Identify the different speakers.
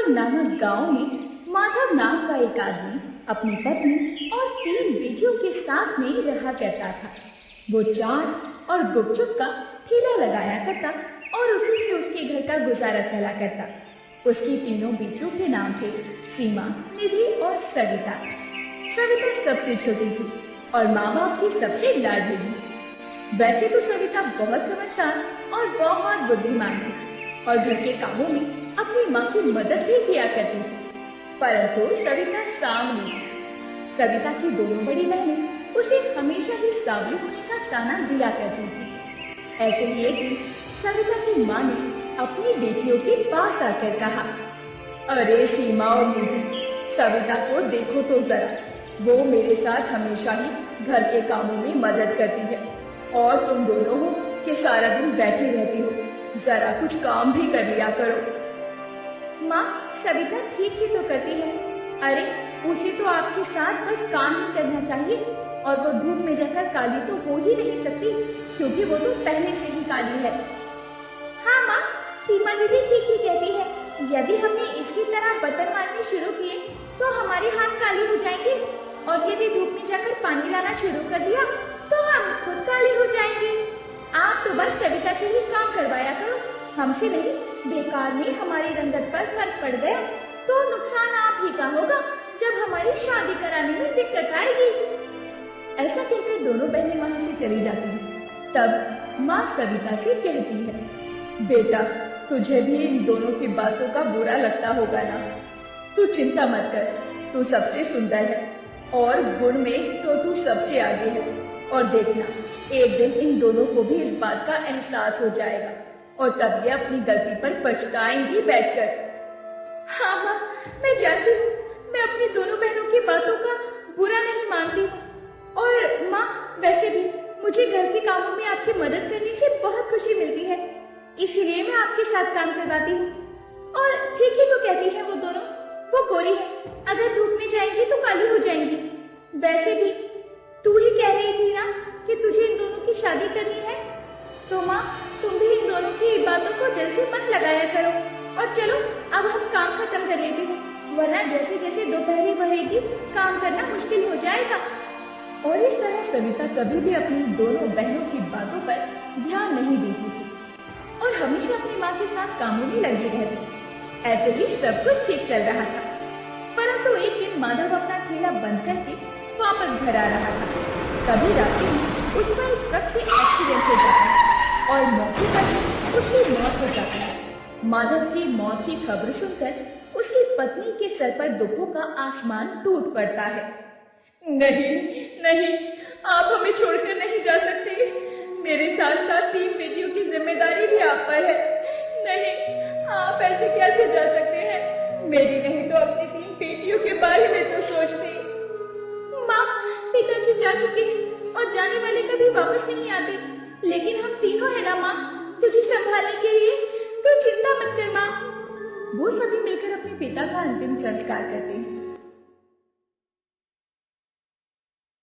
Speaker 1: नामक गांव में माधव नाम का एक आदमी अपनी पत्नी और 3 बेटियों के साथ में रहा करता था। वो चाट और गुपचुप का ठेला लगाया करता और उसी से उसके घर का गुजारा चला करता। उसकी 3 बेटियों के नाम थे सीमा, निधि और सविता। सविता सबसे छोटी थी और माँ बाप की सबसे लाडली थी। वैसे तो सविता बहुत समझदार और बहुत बुद्धिमान थी और घर के कामों में अपनी माँ की मदद भी किया करती थी, परंतु सविता सावली थी। सविता की दोनों बड़ी बहनें उसे हमेशा ही सावली होने का ताना दिया करती थी। ऐसे ही एक दिन सविता की माँ ने अपनी बेटियों के पास आकर कहा, अरे सीमा और निधि, सविता को देखो तो जरा, वो मेरे साथ हमेशा ही घर के कामों में मदद करती है और तुम दोनों हो कि सारा दिन बैठी रहती हो, जरा कुछ काम भी कर लिया करो। माँ, सविता ठीक ही तो करती है। अरे उसे तो आपके साथ बस काम ही करना चाहिए और वो धूप में जाकर काली तो हो ही नहीं सकती, क्योंकि वो तो पहले से ही काली है। हाँ माँ, सीमा दीदी ठीक ही कहती है। यदि हमने इसकी तरह बर्तन मारने शुरू किए तो हमारे हाथ काले हो जाएंगे और यदि धूप में जाकर पानी लाना शुरू कर दिया तो हम खुद काले हो जाएंगे। आप तो बस सविता से ही काम करवाया करो, हमसे नहीं। बेकार में हमारी रंगत पर फर्क पड़ गया तो नुकसान आप ही का होगा जब हमारी शादी कराने में दिक्कत आएगी। ऐसा कहकर दोनों बहनें वहां से चली जाती हैं। तब माँ सविता से कहती है, बेटा, तुझे भी इन दोनों की बातों का बुरा लगता होगा ना? तू चिंता मत कर, तू सबसे सुंदर है और गुण में तो तू सबसे आगे है। और देखना, एक दिन इन दोनों को भी इस बात का एहसास हो जाएगा और तब ये अपनी गलती पर पछताएंगी बैठकर। हाँ माँ, मैं जानती हूँ, मैं अपनी दोनों बहनों की बातों का बुरा नहीं मानती हूँ। और माँ, वैसे भी मुझे घर के कामों में आपकी मदद करने से बहुत खुशी मिलती है, इसीलिए मैं आपके साथ काम करवाती हूँ। और ठीक ही तो कहती है वो दोनों, वो गोरी है, अगर धूप में जाएंगी तो काली हो जाएंगी। वैसे भी तू ही कह रही थी ना कि तुझे इन दोनों की शादी करनी है, तो माँ तुम भी इन दोनों की बातों को दिल से मत लगाया करो। और चलो अब हम काम खत्म कर लेते हैं, वरना जैसे जैसे दोपहरी बढ़ेगी काम करना मुश्किल हो जाएगा। और इस तरह सविता कभी भी अपनी दोनों बहनों की बातों पर ध्यान नहीं देती थी और हमेशा अपनी माँ के साथ कामों में लगी रहती। ऐसे ही सब कुछ ठीक चल रहा था, परंतु एक दिन माधव अपना ठेला बंद करके वापस घर आ रहा था। तभी रास्ते में उसका एक ट्रक से एक्सीडेंट हो जाता है और मौके पर उसकी मौत हो जाती है। माधव की मौत की खबर सुनकर उसकी पत्नी के सर पर दुखों का आसमान टूट पड़ता है। नहीं नहीं, आप हमें छोड़कर नहीं जा सकते, मेरे साथ साथ 3 बेटियों की जिम्मेदारी भी आप पर है। नहीं, आप ऐसे कैसे जा सकते हैं? मेरी नहीं तो अपनी 3 बेटियों के बारे में तो सोचते। माँ, पिताजी जा चुके हैं और जाने वाले कभी वापस नहीं आते, लेकिन हम तीनों है ना माँ, तुझे संभालने के लिए, तो चिंता मत कर माँ। वो सभी मिलकर अपने पिता का अंतिम संस्कार करते हैं।